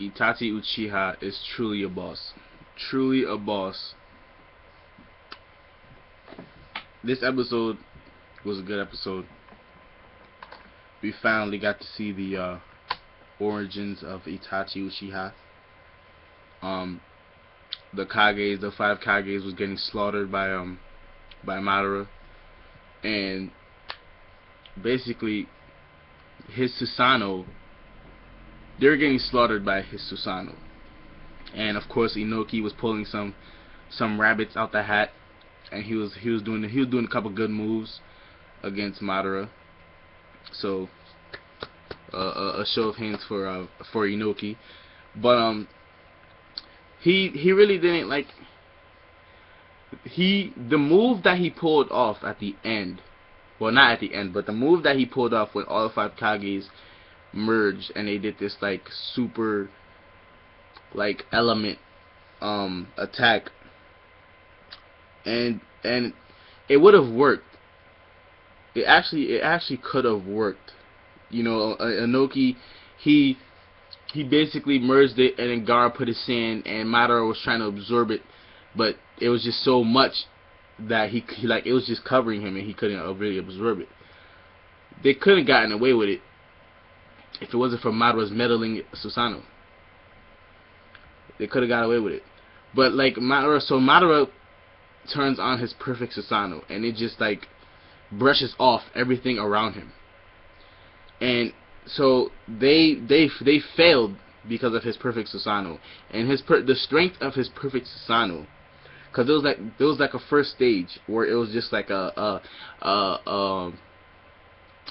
Itachi Uchiha is truly a boss. Truly a boss. This episode was a good episode. We finally got to see the origins of Itachi Uchiha. The Kages, the 5 Kages, was getting slaughtered by Madara, and basically his Susanoo, they were getting slaughtered by his Susanoo, and of course Inoki was pulling some rabbits out the hat, and he was doing a couple good moves against Madara. So a show of hands for Inoki, but he really didn't like the move that he pulled off at the end. Well, not at the end, but the move that he pulled off when all 5 Kages merged and they did this like super like element attack, and it would have worked. It actually could have worked. You know, Inoki, he basically merged it, and then Gaara put his sand, and Madara was trying to absorb it, but it was just so much that he like it was just covering him, and he couldn't really absorb it. They could have gotten away with it if it wasn't for Madara's meddling Susanoo. They could have got away with it, but like Madara turns on his perfect Susanoo, and it just like brushes off everything around him, and so they failed because of his perfect Susanoo and the strength of his perfect Susanoo, because there was like a first stage where it was just like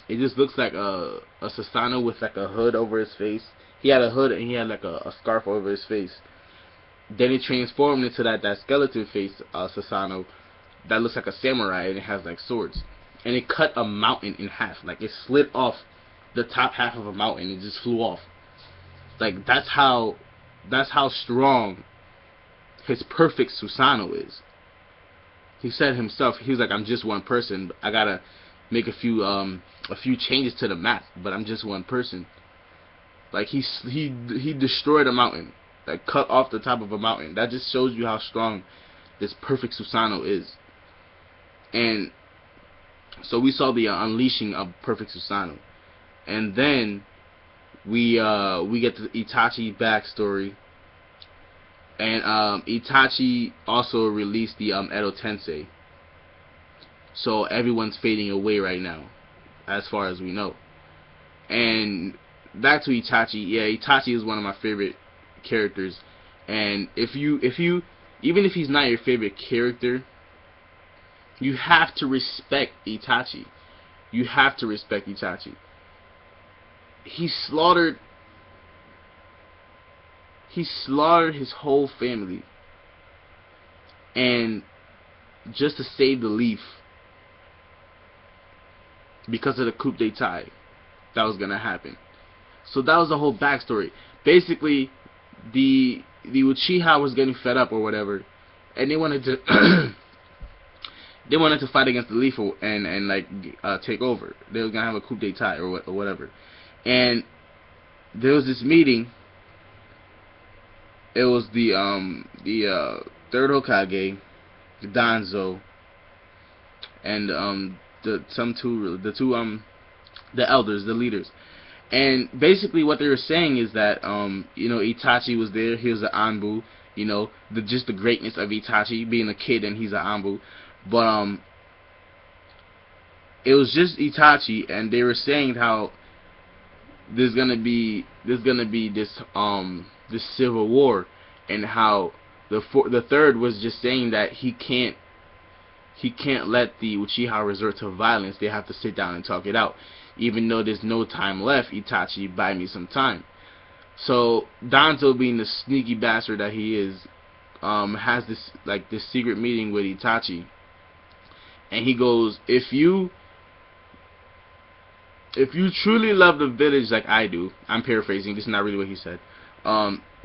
it just looks like a Susanoo with like a hood over his face. He had a hood and he had like a scarf over his face. Then it transformed into that skeleton face Susanoo that looks like a samurai, and it has like swords, and it cut a mountain in half. Like it slid off the top half of a mountain and just flew off. Like that's how strong his perfect Susanoo is. He said himself, he was like, I'm just one person. I gotta make a few changes to the map, but I'm just one person. Like he destroyed a mountain, like cut off the top of a mountain. That just shows you how strong this perfect Susanoo is. And so we saw the unleashing of perfect Susanoo. And then we get the Itachi backstory, and Itachi also released the Edo Tensei. So everyone's fading away right now, as far as we know. And back to Itachi. Yeah, Itachi is one of my favorite characters. And if you even if he's not your favorite character, you have to respect Itachi. You have to respect Itachi. He slaughtered his whole family, and just to save the leaf, because of the coup d'etat that was gonna happen. So that was the whole backstory. Basically, the Uchiha was getting fed up or whatever, and they wanted to fight against the leaf and like take over. They were gonna have a coup d'etat or whatever. And there was this meeting. It was the third Hokage, Danzo, and the elders, the leaders. And basically what they were saying is that you know, Itachi was there. He was an Anbu. You know, just the greatness of Itachi being a kid, and he's an Anbu. But it was just Itachi, and they were saying how there's gonna be this civil war, and how the third was just saying that he can't let the Uchiha resort to violence. They have to sit down and talk it out. Even though there's no time left, Itachi, buy me some time. So Danzo, being the sneaky bastard that he is, has this secret meeting with Itachi, and he goes, if you truly love the village like I do, I'm paraphrasing, this is not really what he said.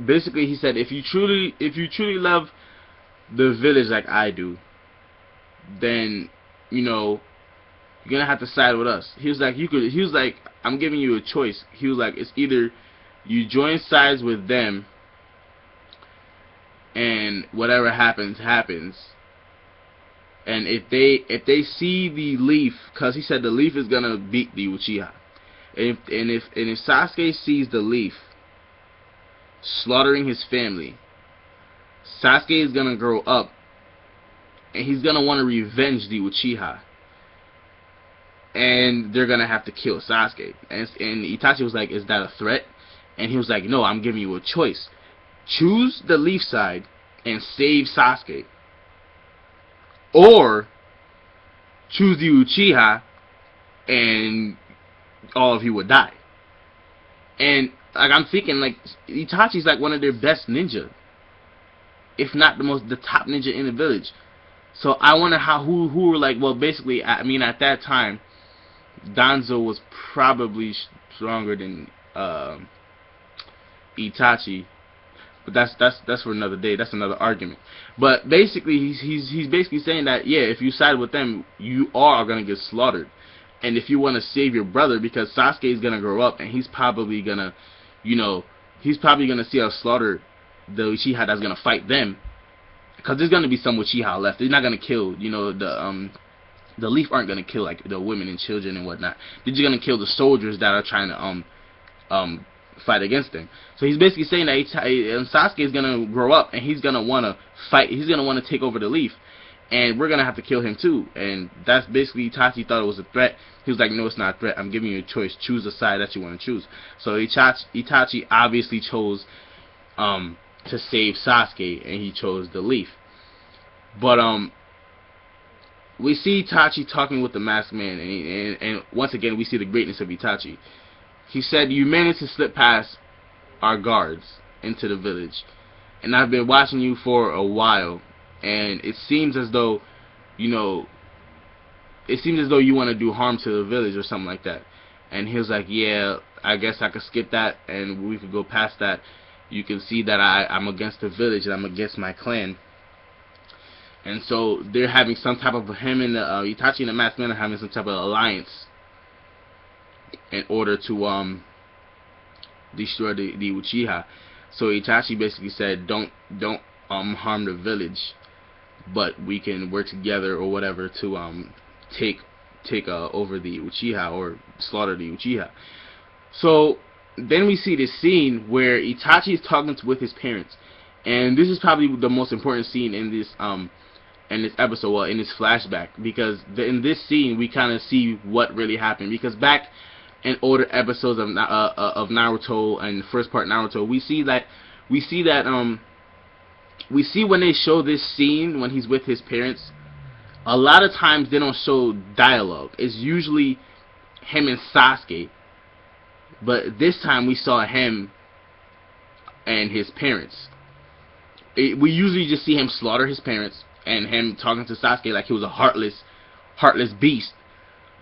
Basically he said, if you truly love the village like I do, then, you know, you're gonna have to side with us. He was like, I'm giving you a choice. He was like, it's either You join sides with them, and whatever happens, happens. And if they see the leaf, because he said the leaf is gonna beat the Uchiha. And if Sasuke sees the leaf slaughtering his family, Sasuke is gonna grow up, and he's gonna want to revenge the Uchiha. And they're gonna have to kill Sasuke. And Itachi was like, "Is that a threat?" And he was like, "No, I'm giving you a choice. Choose the leaf side and save Sasuke, or choose the Uchiha and all of you would die." And like, I'm thinking, like, Itachi's like one of their best ninja, if not the top ninja in the village. So I wonder who were like, well, basically, I mean, at that time, Danzo was probably stronger than Itachi, but that's for another day. That's another argument. But basically, he's basically saying that, yeah, if you side with them, you are gonna get slaughtered. And if you want to save your brother, because Sasuke is gonna grow up and he's probably gonna, he's probably gonna see us slaughter the Uchiha that's gonna fight them, because there's gonna be some Uchiha left. They're not gonna kill, the leaf aren't gonna kill like the women and children and whatnot. They're just gonna kill the soldiers that are trying to fight against them. So he's basically saying that Sasuke is gonna grow up and he's gonna wanna fight. He's gonna wanna take over the leaf, and we're gonna have to kill him too. And that's basically, Itachi thought it was a threat. He was like, "No, it's not a threat. I'm giving you a choice. Choose the side that you want to choose." So Itachi obviously chose to save Sasuke, and he chose the leaf. But we see Itachi talking with the masked man, and once again we see the greatness of Itachi. He said, "You managed to slip past our guards into the village, and I've been watching you for a while, and it seems as though, you want to do harm to the village or something like that." And he was like, "Yeah, I guess I could skip that, and we could go past that. You can see that I'm against the village, and I'm against my clan." And so they're having some type of, him and Itachi and the masked man are having some type of alliance in order to destroy the Uchiha. So Itachi basically said, don't harm the village, but we can work together or whatever to take over the Uchiha, or slaughter the Uchiha. So then we see this scene where Itachi is talking with his parents, and this is probably the most important scene in this episode, well, in this flashback, because in this scene we kind of see what really happened. Because back in older episodes of Naruto and the first part Naruto, we see when they show this scene when he's with his parents, a lot of times they don't show dialogue. It's usually him and Sasuke, but this time we saw him and his parents. We usually just see him slaughter his parents and him talking to Sasuke like he was a heartless beast.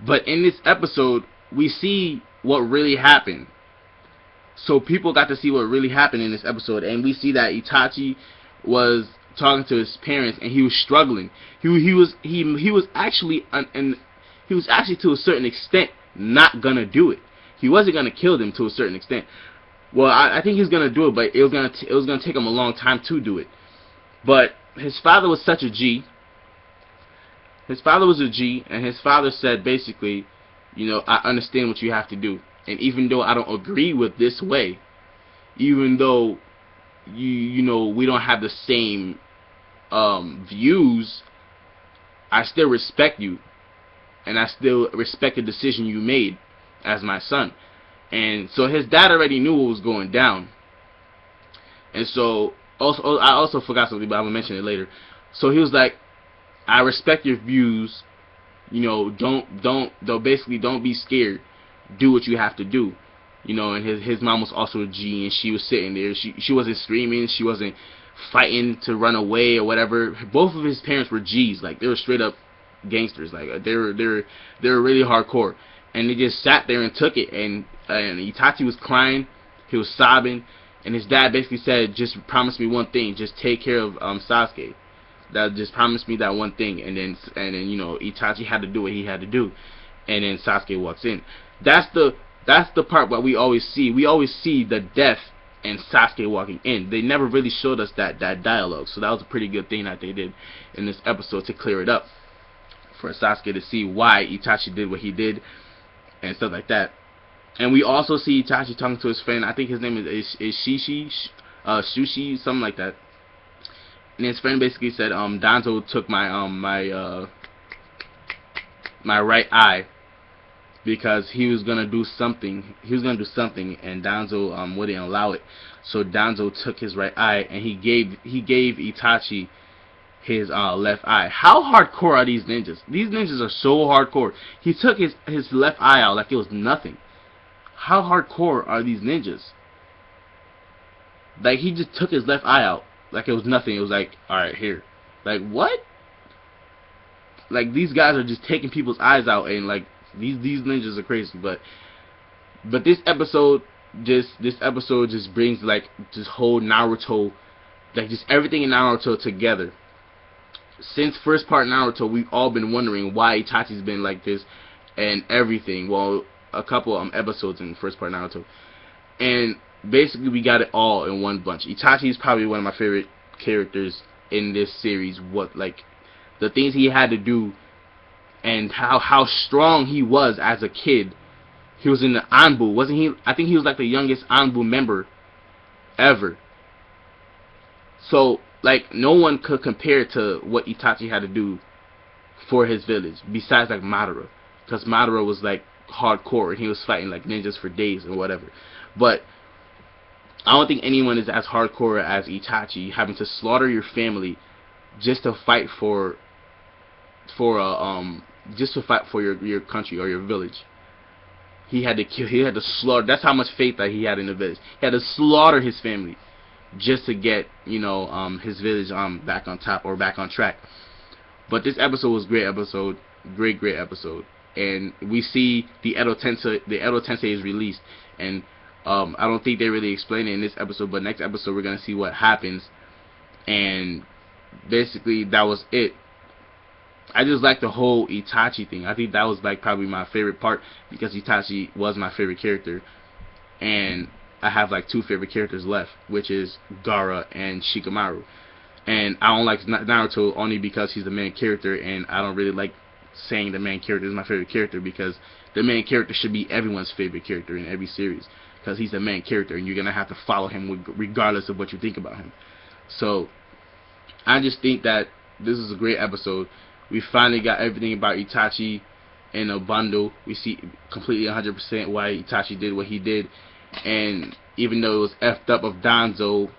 But in this episode, we see what really happened. So people got to see what really happened in this episode, and we see that Itachi was talking to his parents, and he was struggling. He was actually to a certain extent not gonna do it. He wasn't gonna kill them to a certain extent. Well, I think he was gonna do it, but it was gonna take him a long time to do it. But his father was such a G. His father was a G, and his father said basically, I understand what you have to do, and even though I don't agree with this way, even though we don't have the same views, I still respect you, and I still respect the decision you made as my son. And so his dad already knew what was going down. And so I also forgot something, but I will mention it later. So he was like, "I respect your views. Basically don't be scared. Do what you have to do." And his mom was also a G, and she was sitting there. She wasn't screaming. She wasn't fighting to run away or whatever. Both of his parents were G's. Like, they were straight up gangsters. Like, they were really hardcore. And they just sat there and took it. And Itachi was crying. He was sobbing. And his dad basically said, "Just promise me one thing. Just take care of Sasuke. Just promise me that one thing." And then Itachi had to do what he had to do. And then Sasuke walks in. That's the That's the part that we always see. We always see the death and Sasuke walking in. They never really showed us that dialogue. So that was a pretty good thing that they did in this episode to clear it up for Sasuke to see why Itachi did what he did and stuff like that. And we also see Itachi talking to his friend. I think his name is Shushi, something like that. And his friend basically said, Danzo took my my right eye because he was gonna do something. He was gonna do something, and Danzo wouldn't allow it. So Danzo took his right eye, and he gave Itachi his left eye. How hardcore are these ninjas? These ninjas are so hardcore. He took his left eye out like it was nothing. How hardcore are these ninjas? Like, he just took his left eye out like it was nothing. It was like, alright, here. Like, what? Like, these guys are just taking people's eyes out, and like, these ninjas are crazy. But this episode just brings like this whole Naruto, like just everything in Naruto together. Since first part Naruto, we've all been wondering why Itachi's been like this and everything. Well, a couple episodes in the first part Naruto, and basically we got it all in one bunch. Itachi is probably one of my favorite characters in this series. What, like, the things he had to do and how strong he was as a kid. He was in the Anbu, wasn't he? I think he was like the youngest Anbu member ever. So, like, no one could compare to what Itachi had to do for his village, besides like Madara, because Madara was like hardcore and he was fighting like ninjas for days and whatever. But I don't think anyone is as hardcore as Itachi, having to slaughter your family just to fight for your country or your village. He had to kill. He had to slaughter. That's how much faith that he had in the village. He had to slaughter his family just to get, you know, his village back on top or back on track. But this episode was a great episode, great episode, and we see the Edo Tensei is released, and I don't think they really explain it in this episode, but next episode we're gonna see what happens, and basically that was it. I just like the whole Itachi thing. I think that was like probably my favorite part, because Itachi was my favorite character, and I have like two favorite characters left, which is Gaara and Shikamaru. And I don't like Naruto only because he's the main character, and I don't really like saying the main character is my favorite character, because the main character should be everyone's favorite character in every series, because he's the main character and you're gonna have to follow him regardless of what you think about him. So I just think that this is a great episode. We finally got everything about Itachi in a bundle. We see completely 100% why Itachi did what he did, and even though it was effed up of Danzo,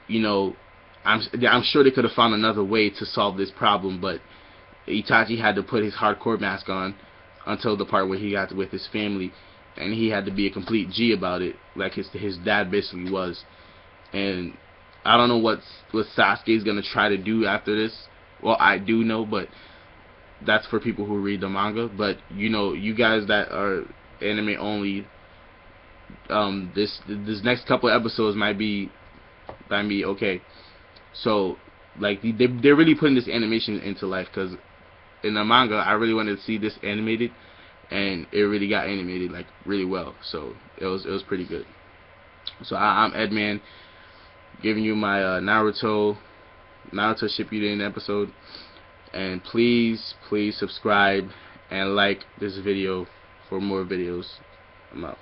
you know, I'm sure they could have found another way to solve this problem, but Itachi had to put his hardcore mask on until the part where he got with his family, and he had to be a complete G about it, like his dad basically was. And I don't know what Sasuke's gonna try to do after this. Well, I do know, but that's for people who read the manga. But you know, you guys that are anime only, this next couple episodes might be okay. So, like, they're really putting this animation into life, because in the manga I really wanted to see this animated, and it really got animated like really well. So it was pretty good. So I'm Edman, giving you my Naruto Shippuden episode, and please subscribe and like this video for more videos. I'm out.